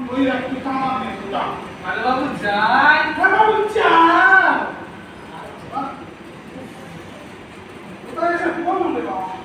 ওই একটু কামা দিয়ে দাও আরে বাবু যাই হ্যাঁ বাবু যাও কোথায় এসে বলুন রে বাবা